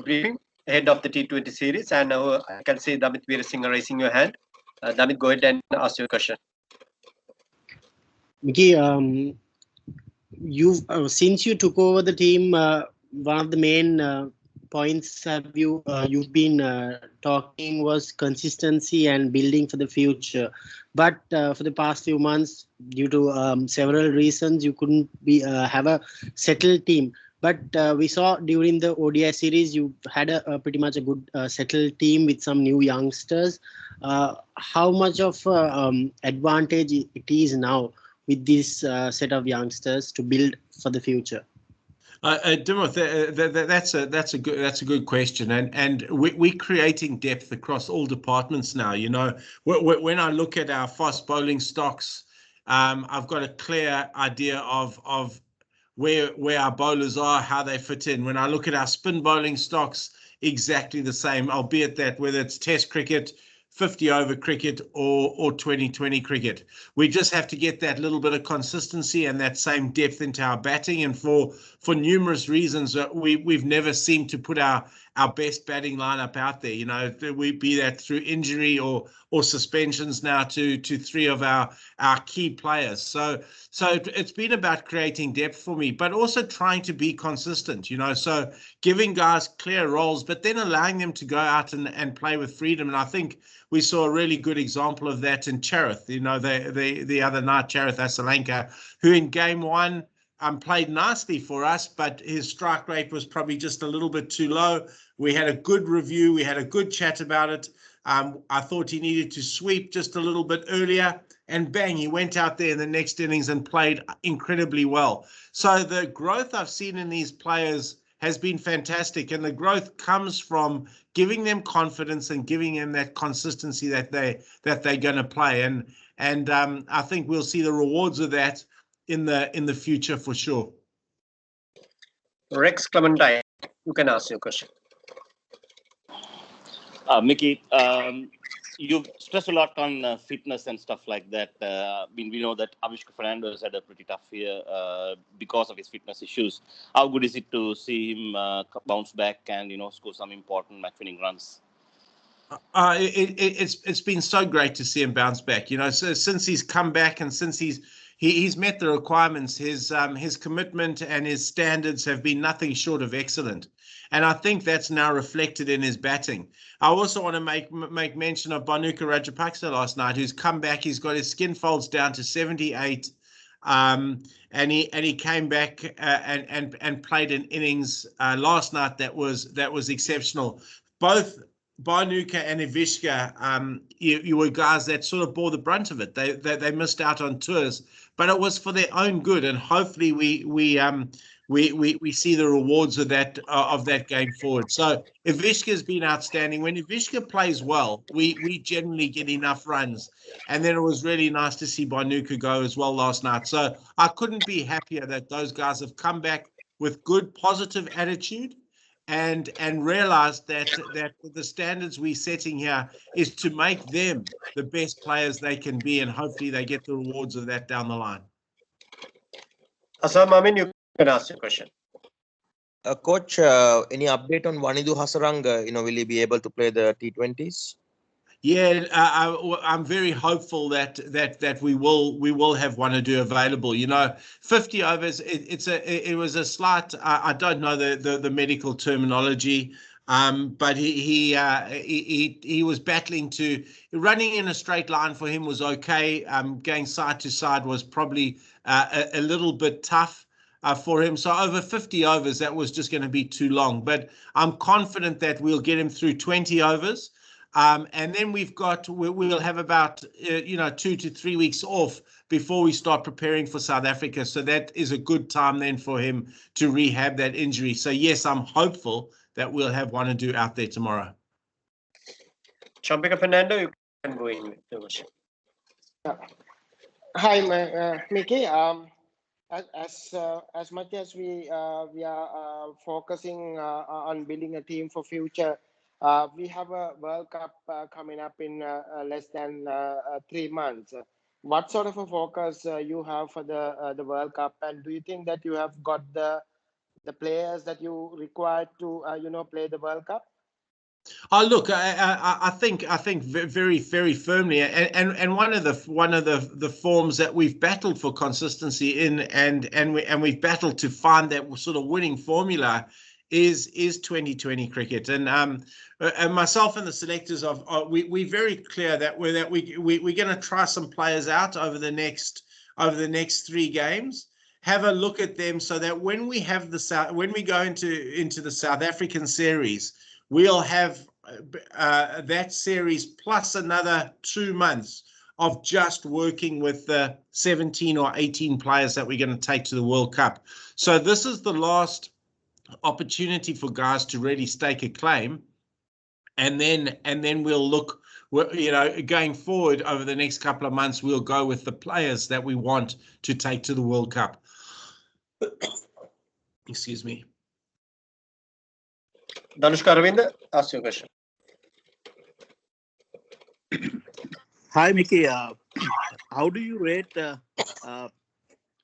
briefing ahead of the T20 series. And I can see Damit Veerasinghe raising your hand. Damit, go ahead and ask your question. Mickey, you've since you took over the team, one of the main points you've been talking was consistency and building for the future. But for the past few months, due to several reasons, you couldn't be have a settled team. But we saw during the ODI series, you had a pretty much a good settled team with some new youngsters. How much of advantage it is now with this set of youngsters to build for the future? Dimmoth, that's a good question, and we're creating depth across all departments now. You know, when I look at our fast bowling stocks, I've got a clear idea of where our bowlers are, how they fit in. When I look at our spin bowling stocks, exactly the same, albeit that whether it's Test cricket, 50-over cricket, or 2020 cricket, we just have to get that little bit of consistency and that same depth into our batting. And for numerous reasons, we've never seemed to put our best batting lineup out there. You know, we be that through injury or suspensions now to three of our key players. So it's been about creating depth for me, but also trying to be consistent, you know, so giving guys clear roles, but then allowing them to go out and play with freedom. And I think we saw a really good example of that in Charith, you know, the other night, Charith Lanka, who in game one played nicely for us, but his strike rate was probably just a little bit too low. We had a good review. We had a good chat about it. I thought he needed to sweep just a little bit earlier, and bang, he went out there in the next innings and played incredibly well. So the growth I've seen in these players has been fantastic, and the growth comes from giving them confidence and giving them that consistency that they're going to play. And I think we'll see the rewards of that in the future for sure. Rex Clementine, you can ask your question. Mickey, you've stressed a lot on fitness and stuff like that. I mean, we know that Avishka Fernandez had a pretty tough year because of his fitness issues. How good is it to see him bounce back and, you know, score some important match-winning runs? It's been so great to see him bounce back. You know, so since he's come back and since he's met the requirements, his commitment and his standards have been nothing short of excellent. And I think that's now reflected in his batting. I also want to make mention of Bhanuka Rajapaksa last night, who's come back. He's got his skin folds down to 78, and he came back and played an innings last night that was exceptional. Both Bhanuka and Avishka, you were guys that sort of bore the brunt of it. They missed out on tours, but it was for their own good, and hopefully we see the rewards of that game forward. So Avishka has been outstanding. When Avishka plays well, we generally get enough runs, and then it was really nice to see Bhanuka go as well last night. So I couldn't be happier that those guys have come back with good, positive attitude. And realize that the standards we're setting here is to make them the best players they can be, and hopefully they get the rewards of that down the line. Assam Amin, you can ask your question. Coach, any update on Wanidu Hasarang? Will he be able to play the T20s? Yeah, I'm very hopeful that we will have Wanidu available. You know, 50 overs. It was a slight. I don't know the medical terminology, but he was battling to running in a straight line for him was okay. Going side to side was probably a little bit tough. For him. So over 50 overs, that was just going to be too long. But I'm confident that we'll get him through 20 overs. And then we'll have about 2 to 3 weeks off before we start preparing for South Africa. So that is a good time then for him to rehab that injury. So yes, I'm hopeful that we'll have Wanidu out there tomorrow. Champika Fernando, you can go in with the question. Hi, Mickey. As much as we are focusing on building a team for future, we have a World Cup coming up in less than 3 months. What sort of a focus you have for the World Cup, and do you think that you have got the the players that you required to play the World Cup? Oh, look, I think very firmly, and one of the forms that we've battled for consistency in, and we've battled to find that sort of winning formula is 2020 cricket, and myself and the selectors we're very clear that we're going to try some players out over the next 3 games. Have a look at them so that when we go into the South African series, we'll have that series plus another 2 months of just working with the 17 or 18 players that we're going to take to the World Cup. So this is the last opportunity for guys to really stake a claim, and then we'll look, going forward over the next couple of months, we'll go with the players that we want to take to the World Cup. Excuse me. Danushka Ravinder, ask your question. Hi, Mickey. How do you rate Bhanuka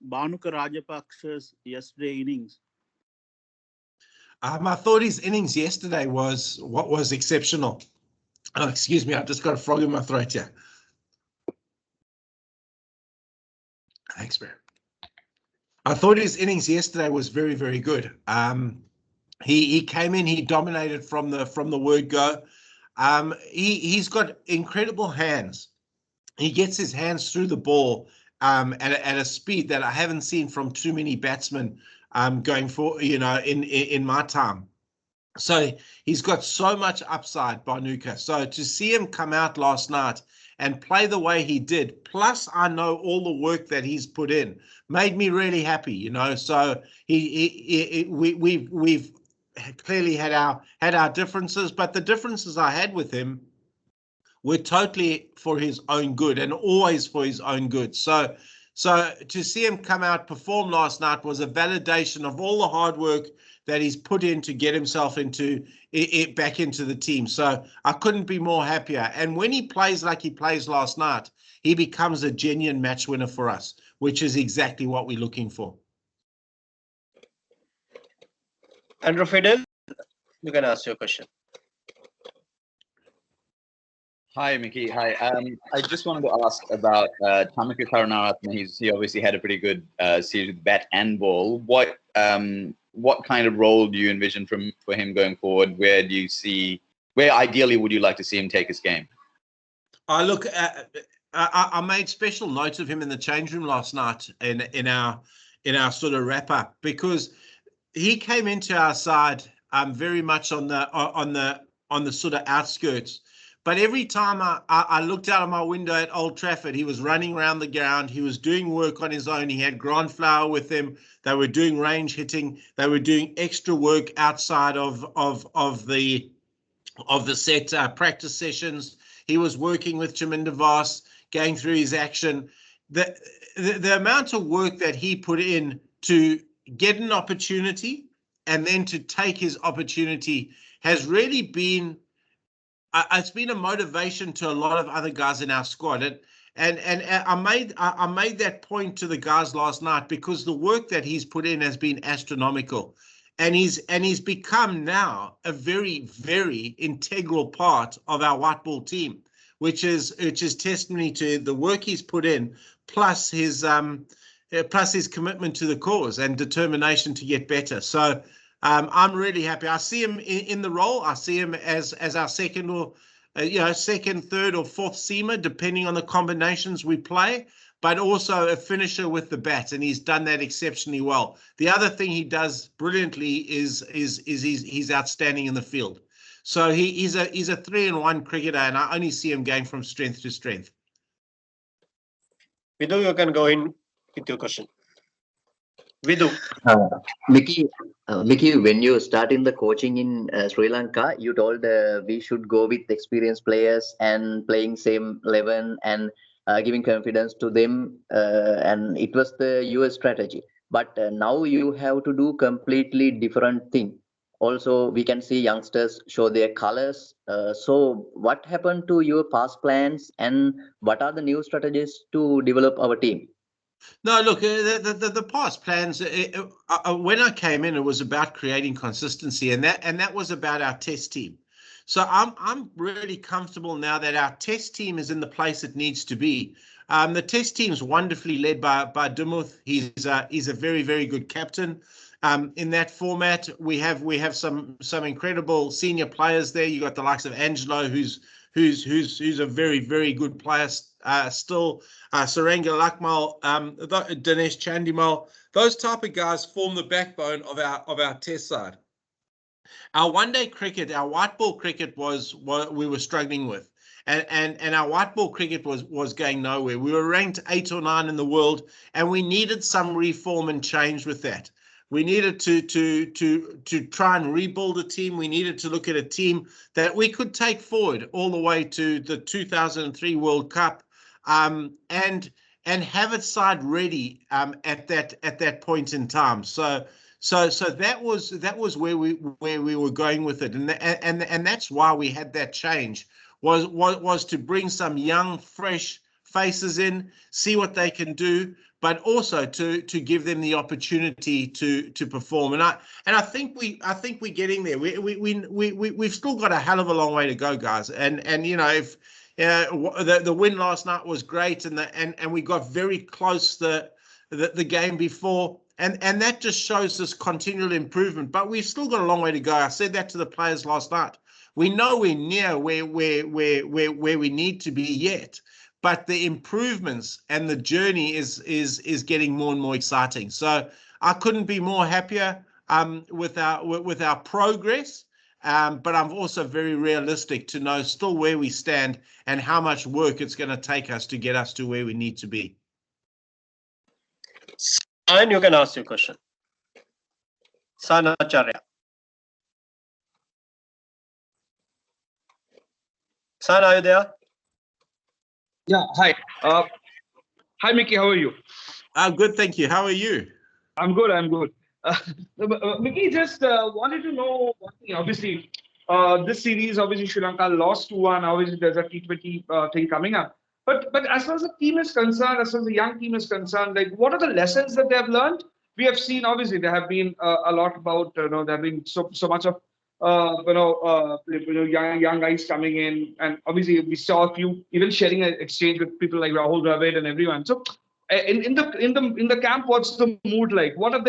Rajapaksa's yesterday innings? I thought his innings yesterday was exceptional. Oh, excuse me, I've just got a frog in my throat here. Thanks, Barry. I thought his innings yesterday was very good. He came in, he dominated from the word go. He's got incredible hands. He gets his hands through the ball at a speed that I haven't seen from too many batsmen going for, in my time. So he's got so much upside, Bhanuka. So to see him come out last night and play the way he did, plus I know all the work that he's put in, made me really happy. So we've clearly had our differences, but the differences I had with him were totally for his own good and always for his own good. So to see him come out, perform last night was a validation of all the hard work that he's put in to get himself back into the team. So I couldn't be more happier. And when he plays like he plays last night, he becomes a genuine match winner for us, which is exactly what we're looking for. Andrew Fidel, you can ask your question. Hi, Mickey. Hi. I just wanted to ask about Tamika Karunaratne. He obviously had a pretty good series with bat and ball. What kind of role do you envision for him going forward? Where ideally would you like to see him take his game? Look, I made special note of him in the change room last night in our sort of wrap up, because he came into our side very much on the sort of outskirts. But every time I looked out of my window at Old Trafford, he was running around the ground. He was doing work on his own. He had Grant Flower with him. They were doing range hitting. They were doing extra work outside of the set practice sessions. He was working with Chaminda Vaas, going through his action. The amount of work that he put in to get an opportunity and then to take his opportunity has really been, it's been a motivation to a lot of other guys in our squad. And I made that point to the guys last night because the work that he's put in has been astronomical. And he's become now a very, very integral part of our white ball team, which is testimony to the work he's put in, plus his commitment to the cause and determination to get better. So I'm really happy. I see him in the role. I see him as our second, third or fourth seamer, depending on the combinations we play, but also a finisher with the bat, and he's done that exceptionally well. The other thing he does brilliantly is he's outstanding in the field. So he's a 3-in-1 cricketer, and I only see him going from strength to strength. Vidhu, you can go in with your question. Vidhu. Mickey, when you start in the coaching in Sri Lanka, you told we should go with experienced players and playing same 11 and giving confidence to them, and it was the US strategy. But now you have to do completely different thing. Also, we can see youngsters show their colors. So what happened to your past plans, and what are the new strategies to develop our team? No, look, the past plans. When I came in, it was about creating consistency, and that was about our test team. So I'm really comfortable now that our test team is in the place it needs to be. The test team's wonderfully led by Dimuth. He's a very, very good captain. In that format, we have some incredible senior players there. You got the likes of Angelo, who's a very, very good player still. Saranga Lakmal, Dinesh Chandimal, those type of guys form the backbone of our test side. Our one-day cricket, our white ball cricket was what we were struggling with. And our white ball cricket was going nowhere. We were ranked 8 or 9 in the world, and we needed some reform and change with that. We needed to try and rebuild a team. We needed to look at a team that we could take forward all the way to the 2003 World Cup, and have its side ready at that point in time. So that was where we were going with it, and that's why we had that change was to bring some young, fresh faces in, see what they can do, but also to give them the opportunity to perform. And I think we're getting there. We've still got a hell of a long way to go, guys. And you know, if the win last night was great, and we got very close the game before. And that just shows this continual improvement. But we've still got a long way to go. I said that to the players last night. We're nowhere near where we need to be yet. But the improvements and the journey is getting more and more exciting. So I couldn't be more happier with our progress. But I'm also very realistic to know still where we stand and how much work it's going to take us to get us to where we need to be. And you can ask your question. Sanacharya. San, are you there? Yeah, hi. Hi, Mickey, how are you? I'm good, thank you. How are you? I'm good, I'm good. Mickey, just wanted to know one thing. Obviously, this series, obviously, Sri Lanka lost 2-1. Obviously, there's a T20 thing coming up. But as far as the team is concerned, as far as the young team is concerned, like what are the lessons that they have learned? We have seen, obviously, there have been a lot about, there have been so much of, young guys coming in, and obviously we saw a few even sharing an exchange with people like Rahul Dravid and everyone. So, in the camp, what's the mood like? What are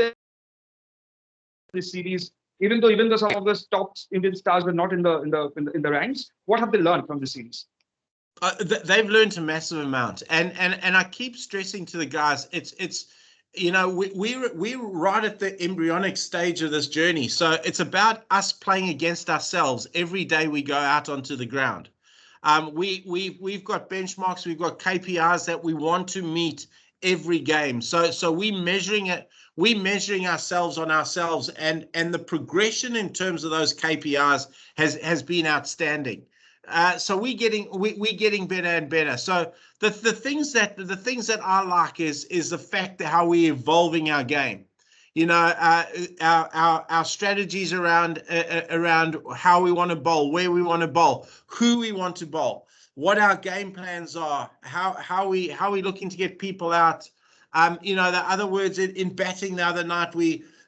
this series? Even though some of the top Indian stars were not in the ranks, what have they learned from the series? They've learned a massive amount, and I keep stressing to the guys, it's you know, we're right at the embryonic stage of this journey. So it's about us playing against ourselves every day we go out onto the ground. We've got benchmarks, we've got KPIs that we want to meet every game. So we're measuring it. We're measuring ourselves on ourselves, and the progression in terms of those KPIs has been outstanding. So we're getting better and better. So the things that I like is the fact that how we're evolving our game. You know, our strategies around how we want to bowl, where we want to bowl, who we want to bowl, what our game plans are, how we looking to get people out. You know, the other words in batting the other night,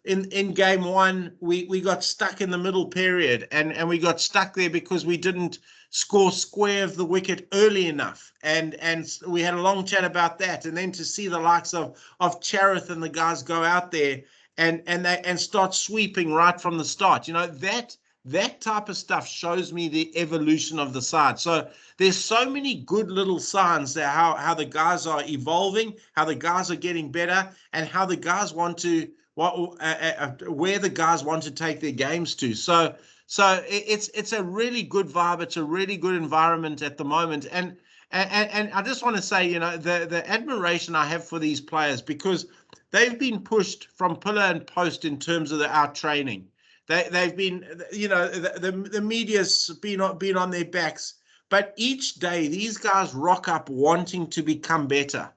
in game 1 we got stuck in the middle period, and we got stuck there because we didn't score square of the wicket early enough, and we had a long chat about that. And then to see the likes of Charith and the guys go out there and start sweeping right from the start, you know, that type of stuff shows me the evolution of the side. So there's so many good little signs that how the guys are evolving, how the guys are getting better, and how the guys want to where the guys want to take their games to. So it's a really good vibe. It's a really good environment at the moment. And I just want to say, you know, the admiration I have for these players, because they've been pushed from pillar and post in terms of our training. They've been, you know, the media's been on their backs, but each day these guys rock up wanting to become better.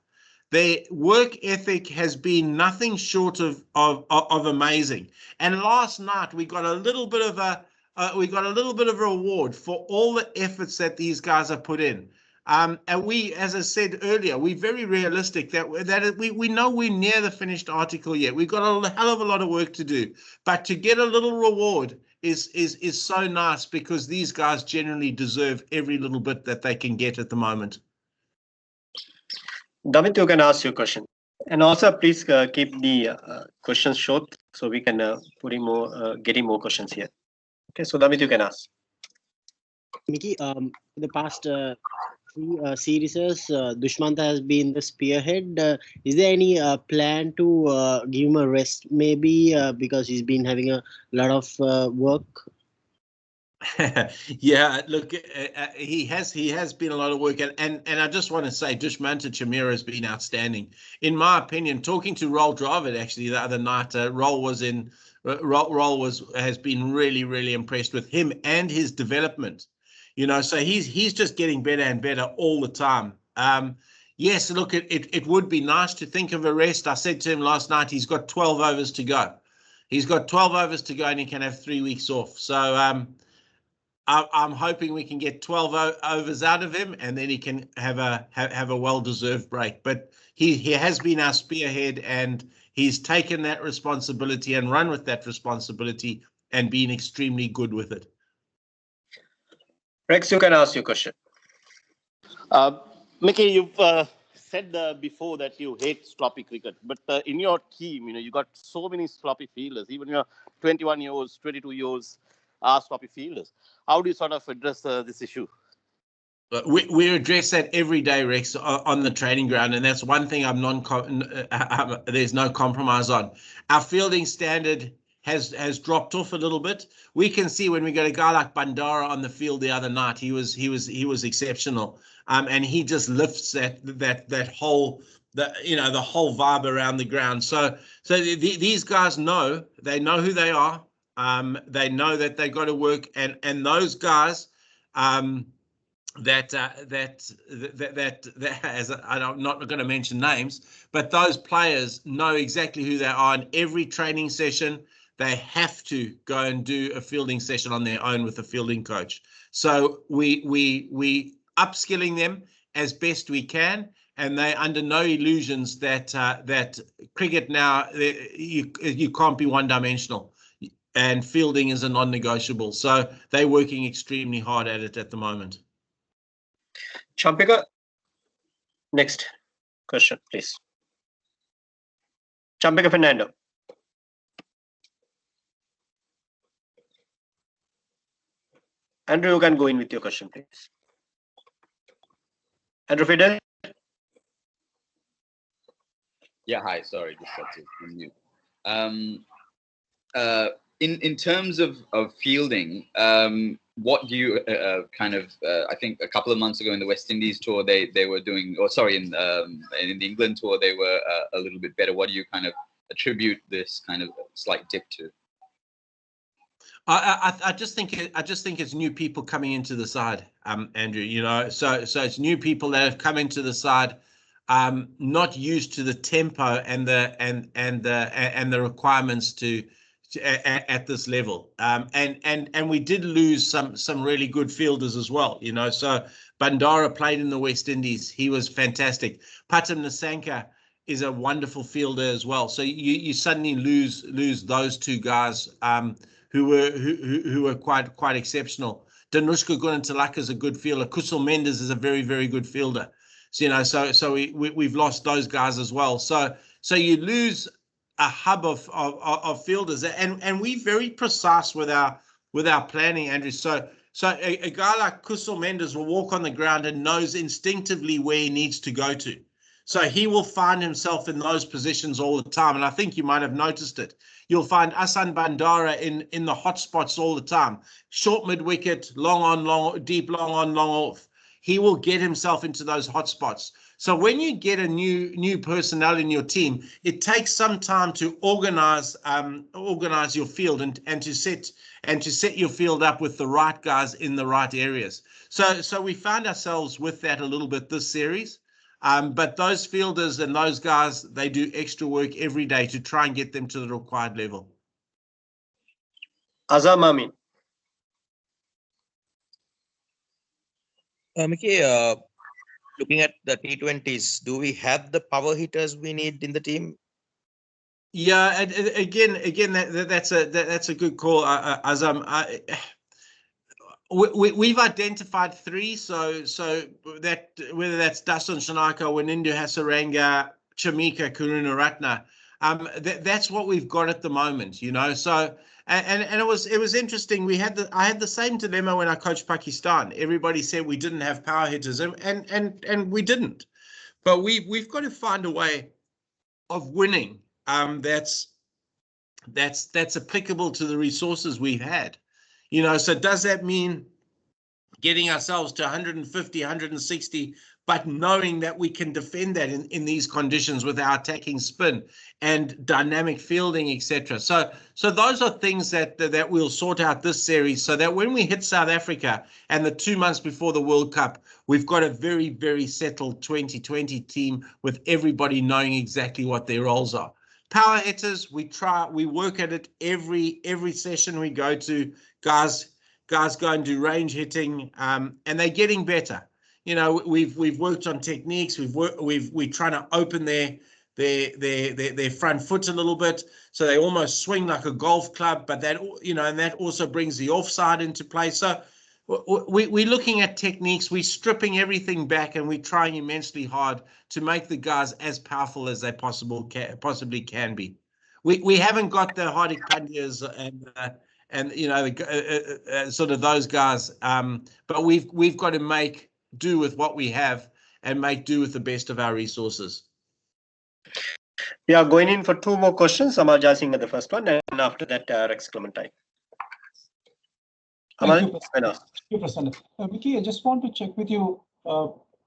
Their work ethic has been nothing short of amazing. And last night we got a little bit of a reward for all the efforts that these guys have put in. And we, as I said earlier, we're very realistic that we know we're near the finished article yet. We've got a hell of a lot of work to do, but to get a little reward is so nice, because these guys generally deserve every little bit that they can get at the moment. Damit, you can ask your question. And also, please keep the questions short so we can getting more questions here. Okay, so Damit, you can ask. Mickey, the past three series, Dushmanta has been the spearhead. Is there any plan to give him a rest, maybe, because he's been having a lot of work? Yeah, look, he has been a lot of work, and I just want to say Dushmanta Chamira has been outstanding, in my opinion. Talking to Roll Dravid actually the other night, Roll has been really impressed with him and his development. You know, so he's just getting better and better all the time. Yes, look, it would be nice to think of a rest. I said to him last night, he's got 12 overs to go. He's got 12 overs to go, and he can have 3 weeks off. So I'm hoping we can get 12 overs out of him, and then he can have a well-deserved break. But he has been our spearhead, and he's taken that responsibility and run with that responsibility and been extremely good with it. Rex, you can ask your question. Mickey, you've said before that you hate sloppy cricket, but in your team, you got so many sloppy fielders. Even your 21 years, 22 years are sloppy fielders. How do you sort of address this issue? We address that every day, Rex, on the training ground, and that's one thing there's no compromise on. Our fielding standard has dropped off a little bit. We can see when we got a guy like Bandara on the field the other night, he was exceptional, and he just lifts that whole the whole vibe around the ground. So these guys know who they are. They know that they got to work, and those guys. That as I'm not going to mention names, but those players know exactly who they are. In every training session, they have to go and do a fielding session on their own with a fielding coach. So we upskilling them as best we can, and they under no illusions that that cricket now you can't be one-dimensional. And fielding is a non-negotiable. So they're working extremely hard at it at the moment. Champika, next question, please. Champika Fernando. Andrew, you can go in with your question, please. Andrew Fidel. Yeah, hi. Sorry, just had to unmute. In terms of fielding, what do you kind of? I think a couple of months ago in the West Indies tour, they were doing, or sorry, in the England tour, they were a little bit better. What do you kind of attribute this kind of slight dip to? I just think it's new people coming into the side, Andrew. So it's new people that have come into the side, not used to the tempo and the requirements at this level, and we did lose some really good fielders as well. So Bandara played in the West Indies; he was fantastic. Patam Nasanka is a wonderful fielder as well. So you suddenly lose those two guys who were quite exceptional. Danushka Gunantalaka is a good fielder. Kusal Mendes is a very good fielder. So we've lost those guys as well. So you lose a hub of fielders, and we're very precise with our planning, Andrew. So a guy like Kusal Mendes will walk on the ground and knows instinctively where he needs to go to. So he will find himself in those positions all the time, and I think you might have noticed it. You'll find Asan Bandara in the hot spots all the time. Short mid wicket, long on, long deep, long on, long off. He will get himself into those hot spots. So when you get a new personnel in your team, it takes some time to organize your field and to set your field up with the right guys in the right areas. So we found ourselves with that a little bit this series. But those fielders and those guys, they do extra work every day to try and get them to the required level. Azam Amin. Mickey, looking at the T20s, do we have the power hitters we need in the team? Yeah, and again, that's a good call, Azam. We've identified three, so that whether that's Dasun Shanaka, Wanindu Hasaranga, Chamika Karunaratne, that's what we've got at the moment, you know. So and it was interesting. I had the same dilemma when I coached Pakistan. Everybody said we didn't have power hitters, and we didn't. But we've got to find a way of winning that's applicable to the resources we've had. You know, so does that mean getting ourselves to 150, 160, but knowing that we can defend that in these conditions with our attacking spin and dynamic fielding, etc. So those are things that we'll sort out this series, so that when we hit South Africa and the 2 months before the World Cup, we've got a very, very settled 2020 team with everybody knowing exactly what their roles are. Power hitters, we work at it every session we go to. Guys go and do range hitting, and they're getting better. You know, we've worked on techniques. We're trying to open their front foot a little bit, so they almost swing like a golf club. But that, you know, and that also brings the offside into play. So we're looking at techniques. We're stripping everything back, and we're trying immensely hard to make the guys as powerful as they possibly can be. We haven't got the Hardik Pandyas and you know, sort of those guys, but we've got to make do with what we have and make do with the best of our resources. We are going in for 2 more questions. Amal Jasing at the first one, and after that, Rex Clementine. Amal, Thank you, Prasanna. Mickey, I just want to check with you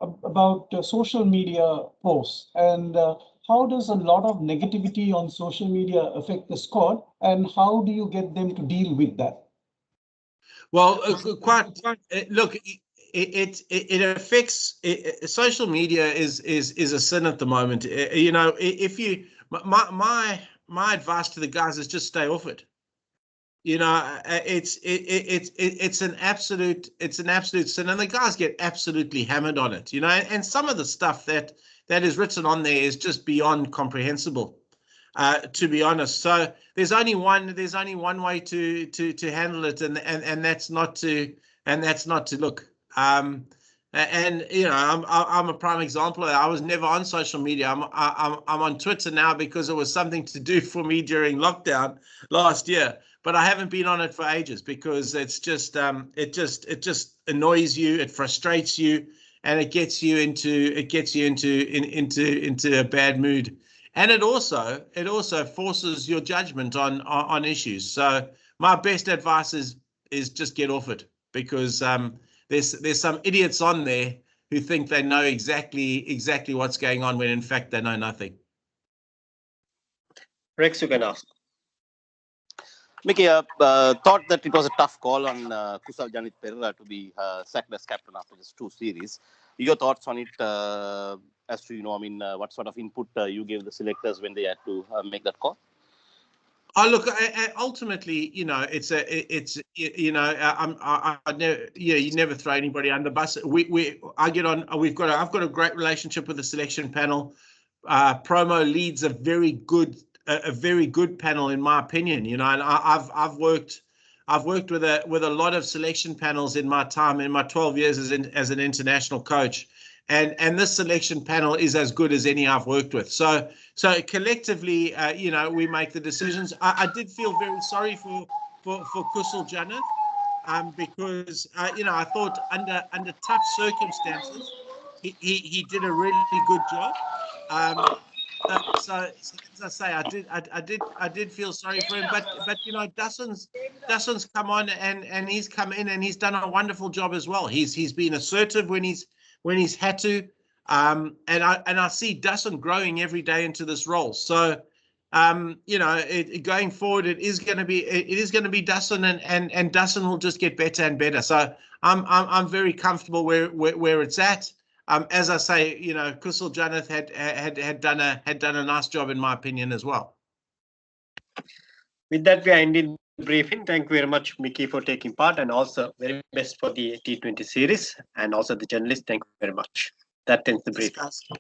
about social media posts, and how does a lot of negativity on social media affect the squad, and how do you get them to deal with that? Well, look, it affects. Social media is a sin at the moment. You know, if you my advice to the guys is just stay off it. You know, it's an absolute sin, and the guys get absolutely hammered on it. You know, and some of the stuff that is written on there is just beyond comprehensible, to be honest. So there's only one way to handle it, and that's not to look. And you know, I'm a prime example. I was never on social media. I'm on Twitter now because it was something to do for me during lockdown last year. But I haven't been on it for ages because it's just it just annoys you, it frustrates you, and it gets you into a bad mood. And it also forces your judgment on issues. So my best advice is just get off it, because there's some idiots on there who think they know exactly what's going on when in fact they know nothing. Rex, you can ask. Mickey, thought that it was a tough call on Kusal Janit Perera to be sacked as captain after just 2 series. Your thoughts on it, as to, you know, I mean, what sort of input you gave the selectors when they had to make that call? Oh, look, ultimately, you know, it's you know, I never, yeah, you never throw anybody under the bus. I've got a great relationship with the selection panel. Promo leads a very good panel, in my opinion. You know, and I've worked with a lot of selection panels in my time, in my 12 years as an international coach. And this selection panel is as good as any I've worked with. So collectively, you know, we make the decisions. I did feel very sorry for Kusal Janith, because you know, I thought under tough circumstances, he did a really good job. So as I say, I did feel sorry for him, but you know, Dasun's come on and he's come in and he's done a wonderful job as well. He's been assertive when he's had to, and I see Dasun growing every day into this role. So you know, going forward, it is going to be Dasun, and Dasun will just get better and better. So I'm very comfortable where it's at. As I say, you know, Kusal Janith had done a nice job, in my opinion, as well. With that, we are ending the briefing. Thank you very much, Mickey, for taking part, and also very best for the T20 series, and also the journalists. Thank you very much. That ends the brief.